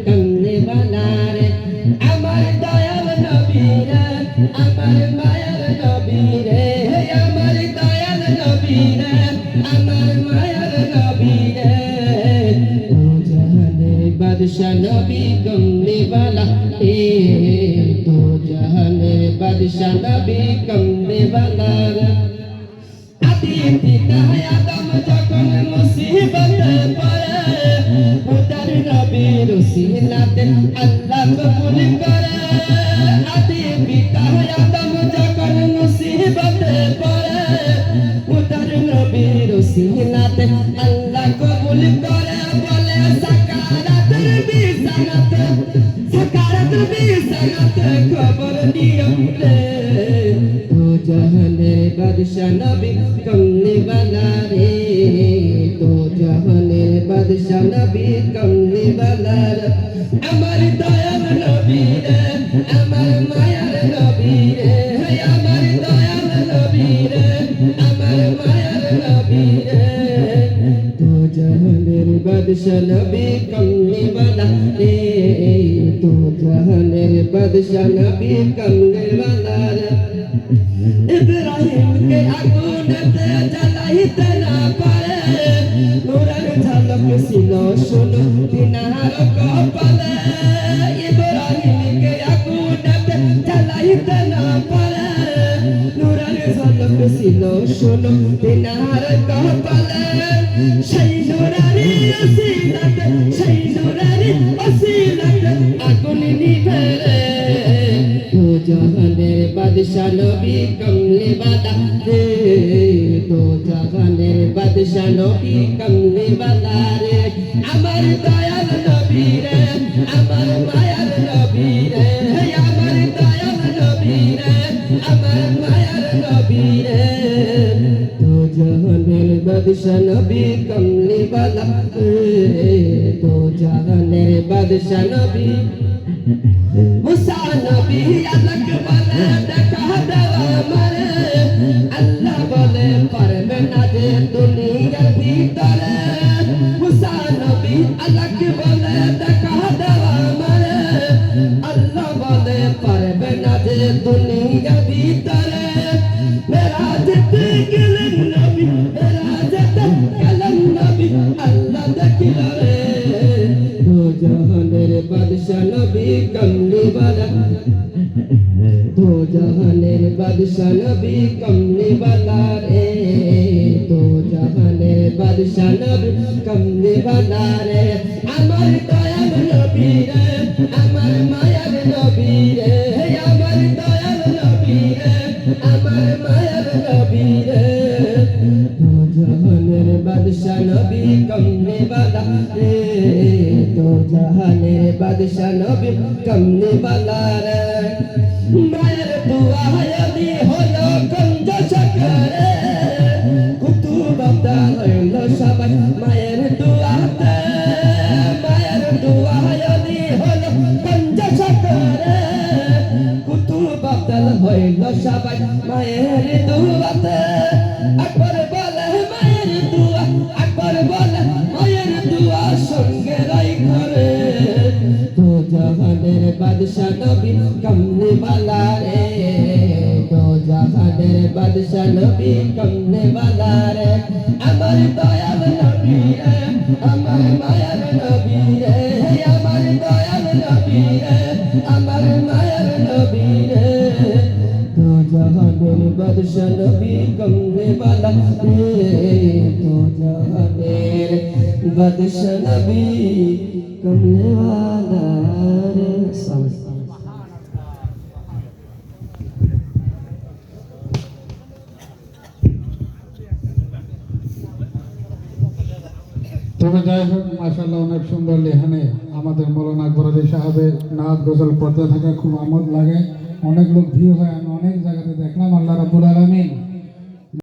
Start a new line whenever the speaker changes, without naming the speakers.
कमले वाला रे अमर दयाल नबी रे अमर मायार नबी रे अमर दयाल नबी रे अमर मायार नबी रे दो जहाने बादशाह नबी कमले वाला ए दो जहाने बादशाह नबी कमले वाला रे पिता आदम যখন মুসিবতে পড়ে উদার নবীর উসিলাতে আল্লাহ কবুল করে আদি পিতা আদম যখন মুসিবতে পড়ে উদার নবীর উসিলাতে আল্লাহ কবুল করে বলে সাকারাতের বিছানাতে খবর দিও রে जहाने बादशाह नबी कमले वाला रे तो जहाने बादशाह नबी कमले वाला रे अमर दयाल नबी रे अमर मायार नबी रे अमर दयाल नबी रे अमर मायार नबी रे तो जहाने बादशाह नबी कमले वाला रे तो जहाने बादशाह नबी कमले वाला रे इब्राहिम के आगुनते जलाइते ना पारे नूरेर झलक सिलो सुनो दिनार कपाले इब्राहिम के आगुनते जलाइते ना पारे नूरेर झलक सिलो सुनो दिनार कपाले সেই নূরারি অসিলাতে আগুন নিভে রে दो जहाने बादशाह नबी कमले वाला रे दो जहाने बादशाह नबी कमले वाला रे अमर दयाल नबी रे अमर मायार नबी रे अमर दयाल नबी रे अमर मायार नबी रे दो जहाने बादशाह नबी कमले वाला रे दो जहाने बादशाह नबी मुसा नबी अलग बोले देखा देवा मरे अल्लाह बोले परमे ना दे दुनियार भीतरे मुसा नबी अलग बोले देखा देवा मरे अल्लाह बोले परमे ना दे दुनियार भीतरे मेरा जिते गलन नबी अल्लाह देखिला रे दो जहानेर बादशाह नबी कमले वाला दो जहानेर बादशाह नबी कमले वाला रे दो जहानेर बादशाह नबी कमले वाला रे अमर दयाल नबी रे अमर मायार नबी रे अमर दयाल नबी रे अमर मायार नबी रे दो जहानेर बादशाह नबी कमले वाला रे दो जहानेर बादशाह नबी कमले वाला रे मायर दुआ यदि हलो कंज सकरे कुतुब हलो सबाई मायर दुआते मायर दुआ यदि हलो कंज सकरे कुतुब हलो सबाई मायर दुआते আকবর বলে মায়ের দুয়া আকবর বলে মায়ের দুয়া সঙ্গে রাইখা রে দো জাহানের বাদশা নবী কমলে वाला রে দো জাহানের বাদশা নবী কমলে वाला রে আমার দয়াল নবী রে আমার মায়ার নবী রে আমার দয়াল নবী রে আমার মায়ার নবী রে दो जहानेर बादशाह नबी कमले वाला रे दो जहानेर बादशाह नबी कमले वाला रे
তবে যাই হোক মাশাআল্লাহ অনেক সুন্দর লেখানে আমাদের মৌলানা আকবর আলী সাহেবের নাচ গজল পড়তে থাকা খুব আমোদ লাগে অনেক লোক ভিড় হয় আমি অনেক জায়গাতে দেখলাম আল্লাহ রাব্বুল আলামিন